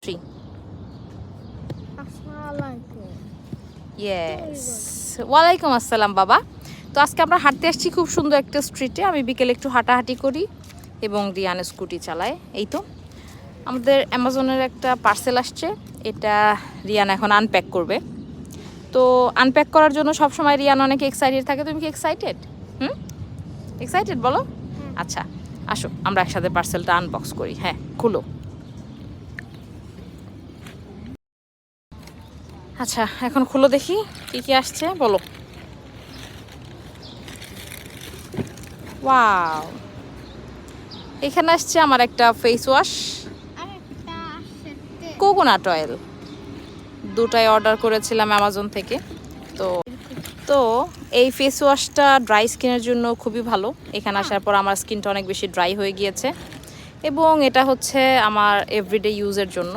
3 yes ওয়ালাইকুম আসসালাম বাবা। তো আজকে আমরা হাঁটতে আসছি খুব সুন্দর একটা স্ট্রিটে। আমি বিকেলে একটু হাঁটাহাঁটি করি এবং রিয়ান স্কুটি চালায়। এই তো আমাদের অ্যামাজনের একটা পার্সেল আসছে, এটা রিয়ান এখন আনপ্যাক করবে। তো আনপ্যাক করার জন্য সবসময় রিয়ান অনেক এক্সাইটেড থাকে। তুমি কি এক্সাইটেড? এক্সাইটেড বলো। আচ্ছা আসো আমরা একসাথে পার্সেলটা আনবক্স করি। হ্যাঁ খুলো। আচ্ছা এখন খুলো দেখি কি কি আসছে বলো। ওয়াও, এখানে আসছে আমার একটা ফেস ওয়াশ, কোকোনাট অয়েল। দুটাই অর্ডার করেছিলাম অ্যামাজন থেকে। তো তো এই ফেস ওয়াশটা ড্রাই স্কিনের জন্য খুবই ভালো। এখানে আসার পর আমার স্কিনটা অনেক বেশি ড্রাই হয়ে গিয়েছে এবং এটা হচ্ছে আমার এভরিডে ইউজের জন্য।